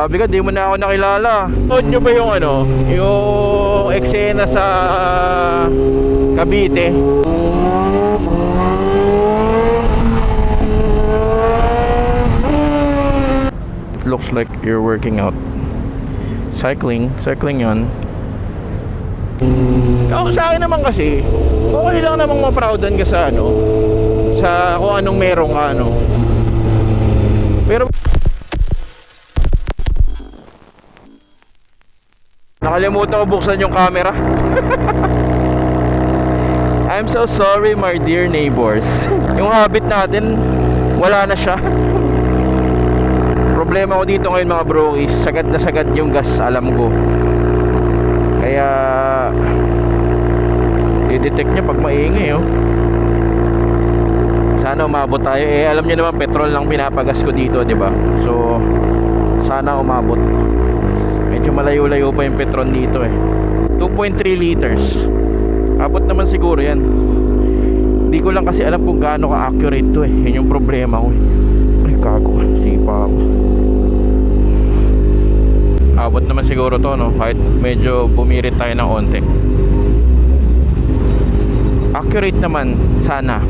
Sabi ka, di mo na ako nakilala. Nood nyo ba yung ano, yung eksena sa Cavite? It looks like you're working out. Cycling yon. Sa akin naman kasi, okay lang namang ma-proudan ka sa ano, sa kung anong meron ka, ano. Pero nakalimutan ko buksan yung camera. I'm so sorry my dear neighbors. Yung habit natin, wala na siya. Problema ko dito ngayon mga bro is sagad na sagad yung gas, alam ko. Kaya i-detect niya pag maingay, oh. Sana umabot tayo. Alam niyo naman petrol lang pinapagas ko dito, di ba? So sana umabot. Medyo malayo-layo pa yung Petron dito eh. 2.3 liters. Abot naman siguro yan. Hindi ko lang kasi alam kung gaano ka-accurate to eh. Yun yung problema ko eh. Ay kago, sipa ako. Abot naman siguro to, no? Kahit medyo bumirit tayo ng onte. Accurate naman, sana.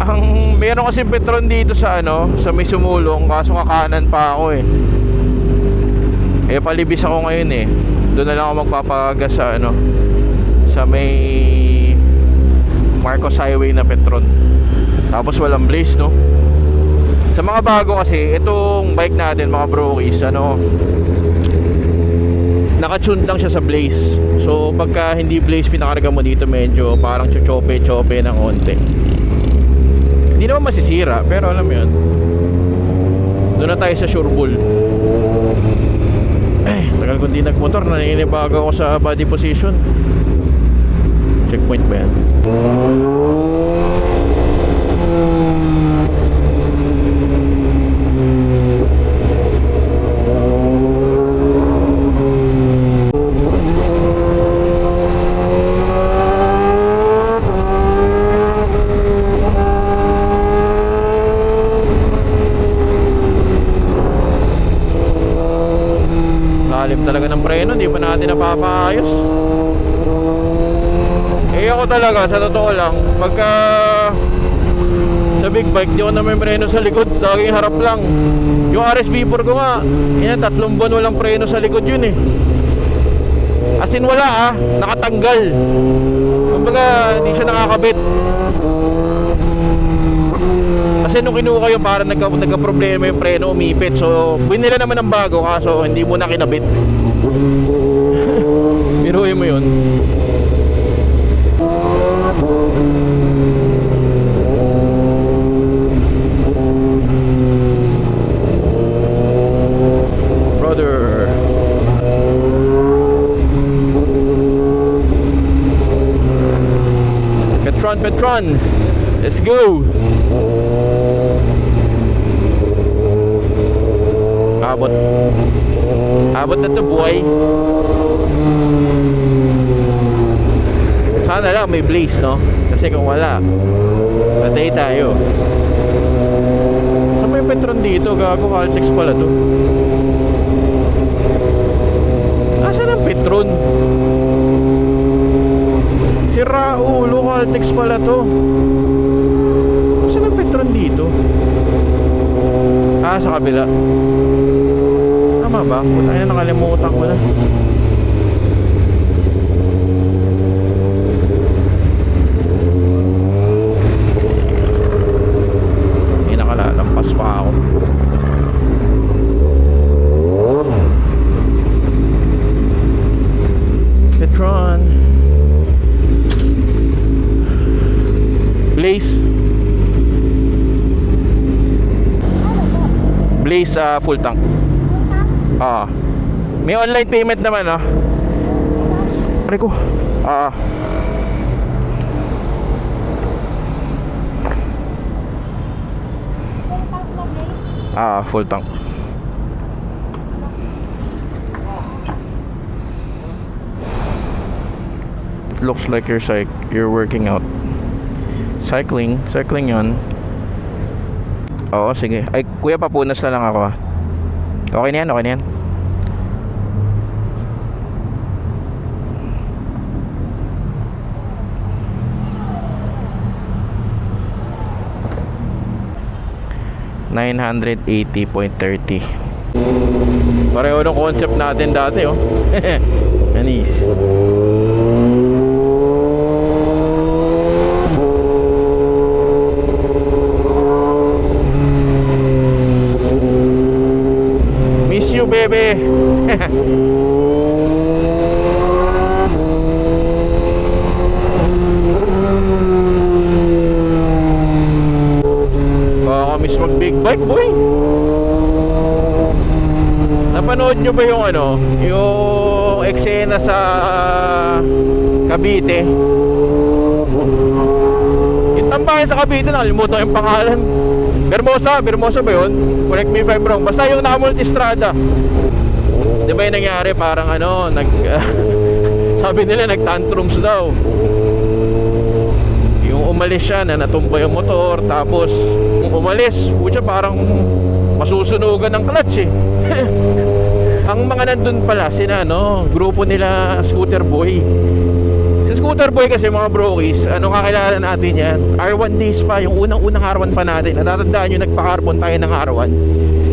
Ang meron kasi Petron dito sa ano, sa may sumulong, kaso kakanan pa ako eh. Palibis ako ngayon eh. Doon na lang ako magpapagas sa ano, sa may Marcos Highway na Petron. Tapos walang blaze, no? Sa mga bago kasi, itong bike natin mga bro is ano, naka-tune lang siya sa blaze. So pagka hindi blaze pinakarga mo dito, medyo parang chochope ng onte. Hindi naman masisira, pero alam mo yun, doon na tayo sa sure bull. Tagal ko hindi nagmotor, naninibago ako sa body position. Checkpoint ba yan? Lalim talaga ng preno, hindi pa natin napapaayos. Ako talaga, sa totoo lang, pagka sa big bike, di ako na may preno sa likod, laging harap lang. Yung RSV4 ko nga, yan, 3 buwan walang preno sa likod yun eh. As in wala nakatanggal. Kumbaga, hindi siya nakakabit. Kasi nung kinuha ko yung parang nagka-problema yung preno, umipit. So, binila naman ng bago, kaso hindi mo na kinabit. Biruin mo yun. Brother. Petron. Let's go. Abot na to, boy. Sana lang may blaze, no? Kasi kung wala, patay tayo. Saan may Petron dito? Gago, Caltex pala to. Asan ang Petron? Sira ulo, Caltex pala to. Asan ang Petron dito? Sa kabila. Tama ba? Puta na, nakalimutan ko na. Hindi nakalalampas pa ako. Petron. Blaze full tank. May online payment naman, no? Pare ko. Full tank. It looks like you're working out. Cycling yon. Oo, sige. Ay, kuya, papunas na lang ako. Okay na yan, okay na yan. $980.30. Pareho ng concept natin dati, oh. Anis. Miss you, baby. Miss mag big bike, boy. Napanood nyo ba yung ano, yung eksena sa Cavite? Yung tambayan sa Cavite, nakalimutan yung pangalan. Bermosa ba yun? Correct me if I'm wrong. Basta yung nakamultistrada. Di ba yung nangyari? Parang ano, sabi nila nag-tantrums daw. Umalis siya na natumba yung motor. Tapos umalis, pucha, parang masusunugan ng clutch eh. Ang mga nandun pala sina grupo nila Scooter Boy. Si Scooter Boy kasi mga brokies, kakilala natin yan, R1 days pa, yung unang R1 pa natin. Natatandaan nyo, nagpa-carbon tayo ng R1.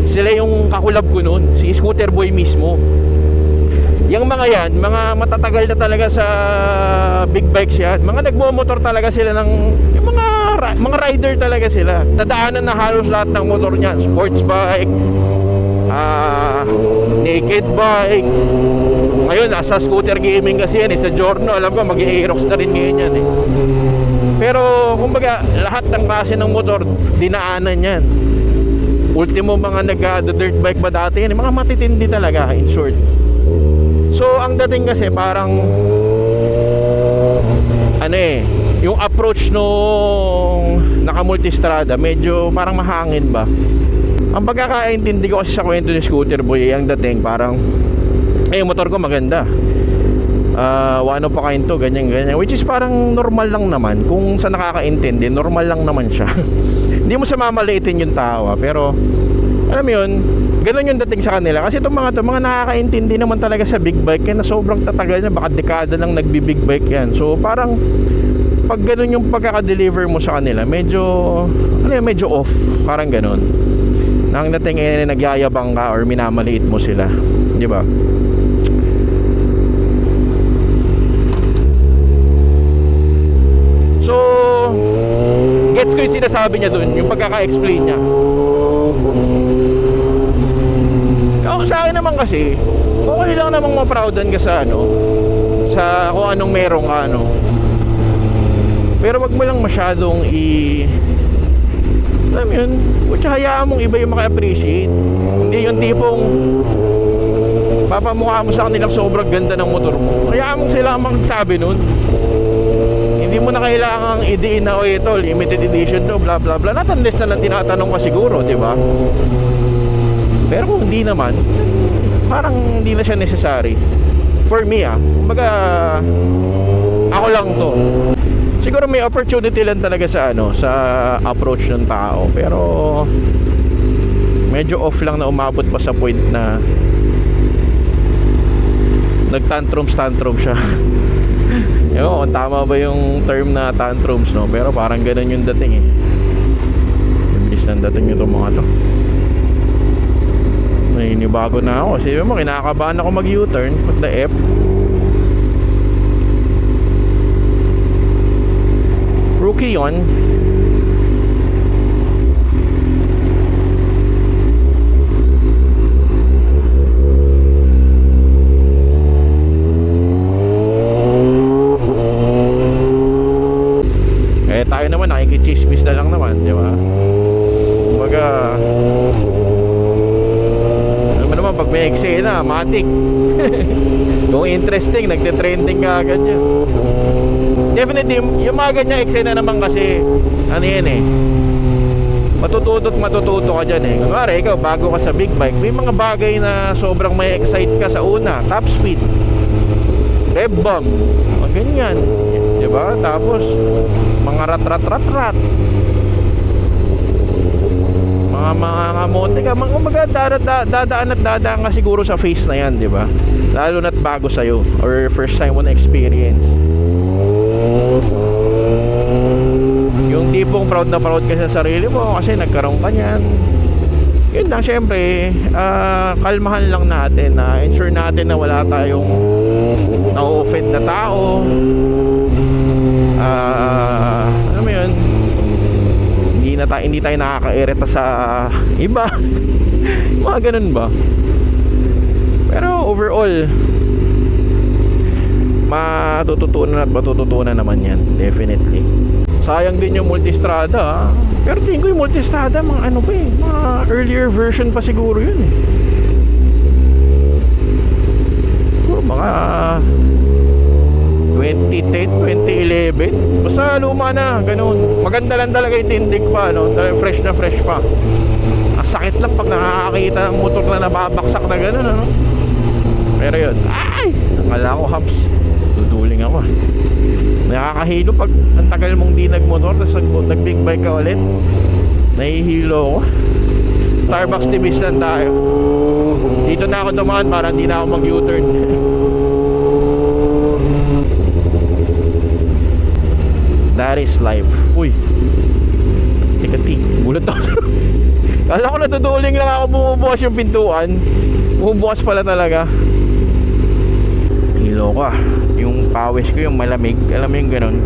Sila yung kakulab ko nun, si Scooter Boy mismo. Yung mga yan, mga matatagal na talaga sa big bikes yan. Mga nagmo-motor talaga sila ng yung mga rider talaga sila. Dadaanan na halos lahat ng motor niyan. Sports bike, naked bike. Ngayon, nasa scooter gaming kasi yan. Sa Giorno, alam ko, mag-i-Aerox na rin ngayon yan eh. Pero, kumbaga, lahat ng klase ng motor, dinaanan yan. Ultimo, mga nag-dirt bike ba dati yan? Mga matitindi talaga, in short. So ang dating kasi parang yung approach nung nakamultistrada medyo parang mahangin ba. Ang pagkakaintindi ko kasi sa kwento ni Scooter Boy, ang dating parang motor ko maganda, ano pa kain to, ganyan, which is parang normal lang naman. Kung sa nakakaintindi, normal lang naman siya. Hindi mo sa mamaliitin yung tao, pero alam mo yun, ganun yung dating sa kanila. Kasi itong mga nakakaintindi naman talaga sa big bike, kaya na sobrang tatagal na, baka dekada lang nagbi-big bike yan. So parang pag ganun yung pagkaka-deliver mo sa kanila, medyo medyo off, parang ganun. Nang dating nagyayabang ka or minamaliit mo sila, di ba? So gets ko yung sinasabi niya dun, yung pagkaka-explain niya. Sa akin naman kasi, okay lang namang maproudan ka sa sa kung anong meron ka, pero wag mo lang masyadong alam yun, kutsa, hayaan mong iba yung maka-appreciate. Hindi yung tipong papamukha mo sa kanilang sobrang ganda ng motor mo. Hayaan mong sila magsabi nun. Hindi mo na kailangang idiin na, ito limited edition to, bla bla bla. Not unless na lang tinatanong ka siguro, di ba? Pero kung hindi naman, parang hindi na siya necessary. For me, kumbaga, ako lang to. Siguro may opportunity lang talaga sa sa approach ng tao. Pero medyo off lang na umabot pa sa point na nag-tantrums siya. Kung tama ba yung term na tantrums, pero parang ganun yung dating eh. Bilis ng dating itong mga to. Naninibago na ako. Kasi mo, kinakabahan ako mag-U-turn pag the F. Rookie yun. Tayo naman nakikichismis na lang naman, di ba? Kumbaga, pag may eksena, matik. Kung interesting, nagte-trending ka agad yan. Definitely, yung mga ganyan eksena naman kasi, matututo ka dyan eh. Kunwari, ikaw, bago ka sa big bike, may mga bagay na sobrang may excite ka sa una. Top speed, rev bomb, mga ganyan, diba? Tapos mga rat mga mga monte ka, kumbaga dadaan at dadaan ka siguro sa phase na yan, di ba? Lalo na't bago sa'yo or first time mo na experience. Yung tipong proud na proud ka sa sarili mo kasi nagkaroon ka niyan. Yun lang, syempre, kalmahan lang natin na ensure natin na wala tayong na-offend na tao. Alam mo yun, hindi tayo nakaka-irita sa iba. Mga ganun ba? Pero overall, matututunan naman yan, definitely. Sayang din yung multistrada, pero tingin ko yung multistrada mga ano pa eh, mga earlier version pa siguro yun eh. Siguro mga 2010, 2011, basta luma na, ganun. Maganda lang talaga yung tindig pa, no? Fresh na fresh pa. Ang sakit lang pag nakakakita ng motor na nababaksak na ganun, ano? Pero yun, ay! Akala ko haps, duduling ako. Nakakahilo pag ang tagal mong di nagmotor, tapos nag-big bike ka ulit. Nahihilo ako. Starbucks tibis lang tayo. Dito na ako dumaan para hindi na ako mag-U-turn. That is life. Uy, tikati, gulat ako. Kala ko natutuling lang ako bumubukas yung pintuan. Bumubukas pala talaga. Hilo ko ah. Yung pawis ko, yung malamig. Alam mo yung ganun.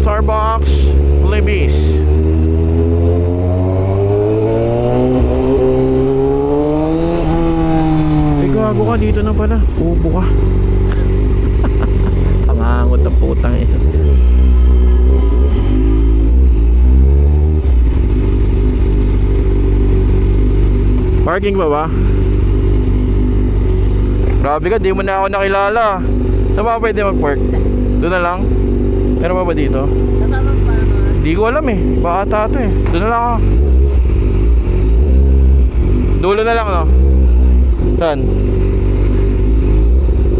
Starbucks Libis. Gago ka, dito na pala. Ubo ka. Pangangot ang putang ina. Parking ba? Grabe ka, di mo na ako nakilala. Saan ba pwede mag-park? Doon na lang? Meron pa ba dito? Hindi ko alam eh. Baka ata ito eh. Doon na lang ako. Dulo na lang, no? Saan?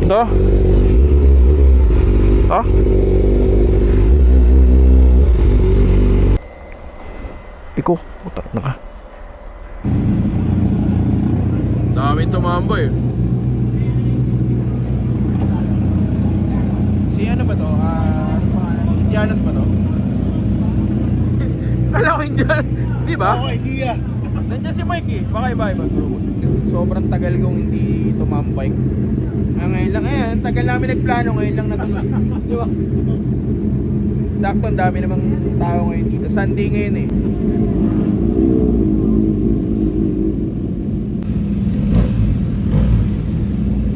Ito? Ito? Iko, putak na ka. Dami tumambo eh. Si ano ba to? Indianas ba to? Kala ko Indian. Di ba? Oo, idea. Nandiyan si Mike eh. Baka iba-iba. Sobrang tagal kong hindi tumambike. Ngayon lang, tagal namin nagplano. Ngayon lang natuloy. Di ba? Sakto, ang dami namang tao ngayon dito. Sunday ngayon eh.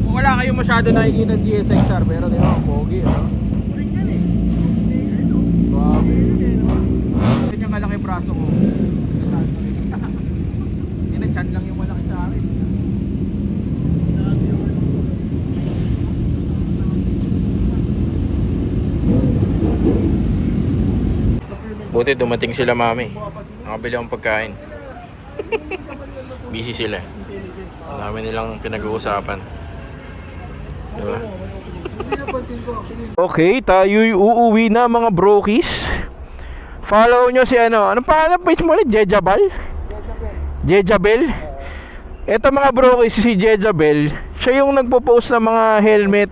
Wala kayong masyado nakikita ng GSXR, pero di ba, pogi, no? Grabe. Ganyan kalaki braso ko. Hindi na chan lang yung malaki sa akin. Buti dumating sila, mami. Nakabili akong pagkain. Busy sila. Ang dami nilang pinag-uusapan. Diba? Okay, tayo'y uuwi na mga brokies. Follow nyo si ano. Anong pangalan page mo ulit? Jejabel? Jejabel? Ito mga brokies, si Jejabel, siya yung nagpo-post ng mga helmet.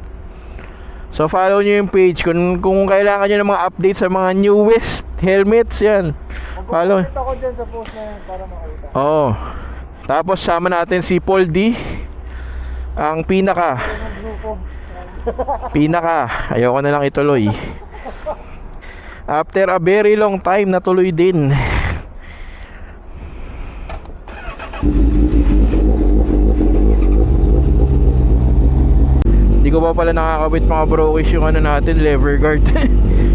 So follow nyo yung page. Kung kailangan nyo ng mga updates sa mga newest helmets, yan. Follow. Mag-comment ako dyan sa post na yun para makita. Oo. Tapos sama natin si Paul D, ang pinaka ayoko na lang ituloy. After a very long time, natuloy din. Hindi ko pa pala nakakabit mga brokies yung ano natin, lever guard.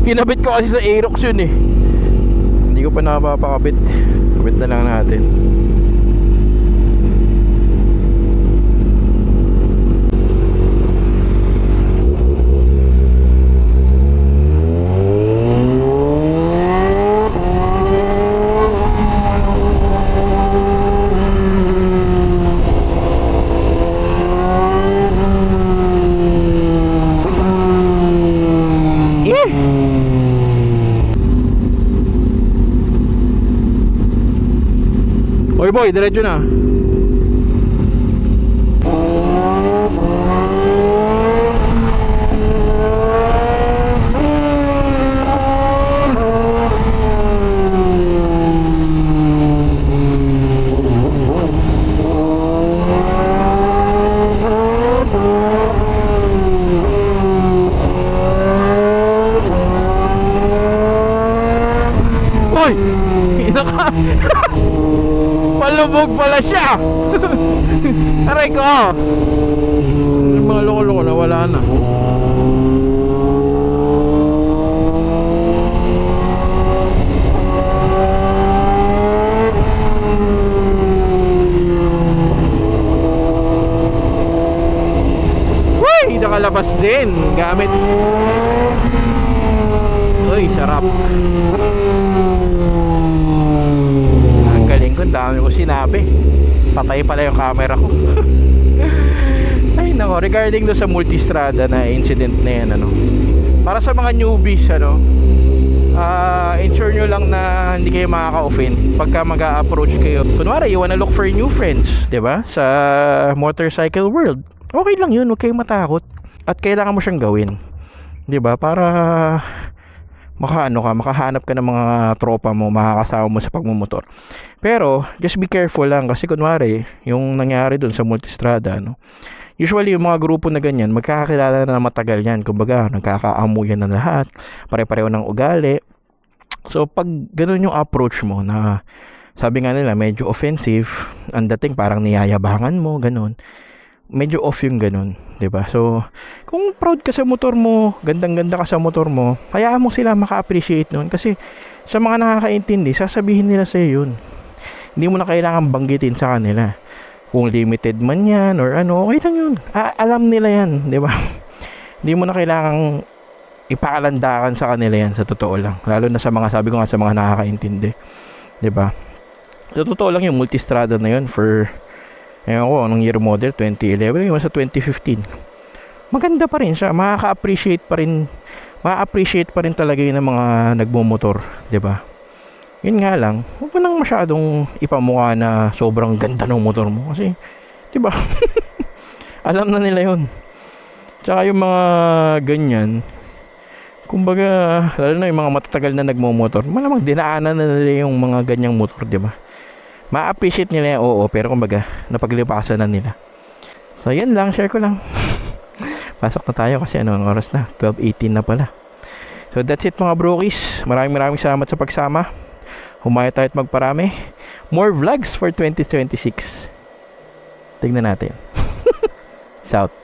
Kinabit ko kasi sa Aerox yun eh. Hindi ko pa nakapapakabit. Kabit na lang natin. boy, diretso na. Uy! Inaka! Palubog pala siya! Aray ko! Yung mga loko-loko na wala na. Uy! Nakalabas din gamit. Uy, sarap. Ang galing ko, dami ko sinabi. Patay pala yung camera ko. Ay nako, regarding do sa multistrada na incident na yan, ano, para sa mga newbies, ano, ensure nyo lang na hindi kayo makaka-offend pagka mag-a-approach kayo. Kunwari, you wanna look for new friends, 'di ba? Sa motorcycle world. Okay lang 'yun, huwag kayong matakot. At kailangan mo siyang gawin. 'Di ba? Para makahanap ka ng mga tropa mo, makakasama mo sa pagmumotor. Pero just be careful lang kasi kunwari yung nangyari dun sa multistrada, no, usually yung mga grupo na ganyan magkakakilala na matagal yan, kumbaga nagkakaamuyan na lahat, pare-pareho ng ugali. So pag ganun yung approach mo na sabi nga nila medyo offensive, ang dating parang niyayabangan mo, ganun, medyo off yung ganun, 'di ba? So, kung proud ka sa motor mo, gandang-ganda ka sa motor mo, hayaan mo sila maka-appreciate noon kasi sa mga nakakaintindi, sasabihin nila sa iyo 'yun. Hindi mo na kailangan banggitin sa kanila. Kung limited man 'yan or ano, okay lang 'yun. Alam nila 'yan, 'di ba? Hindi mo na kailangang ipaalandakan sa kanila 'yan, sa totoo lang. Lalo na sa mga, sabi ko nga, sa mga nakakaintindi, 'di ba? Sa totoo lang yung multistrada na 'yun for, ewan ko anong year model, 2011 yung sa 2015, maganda pa rin siya, makaka-appreciate pa rin talaga yun ng mga nagmumotor, 'di ba? Yun nga lang, huwag mo nang masyadong ipamukha na sobrang ganda ng motor mo kasi, 'di ba? Alam na nila yun. Tsaka yung mga ganyan, kumbaga, lalo na yung mga matatagal na nagmumotor, malamang dinaanan na nila yung mga ganyang motor, 'di ba? Ma-appreciate nila yan, oo, pero kumbaga napaglipasan na nila. So yan lang, share ko lang. Pasok na tayo kasi ang oras na, 12:18 na pala. So that's it mga brokies. Maraming salamat sa pagsama. Humaya tayo at magparami. More vlogs for 2026. Tignan natin. Peace out.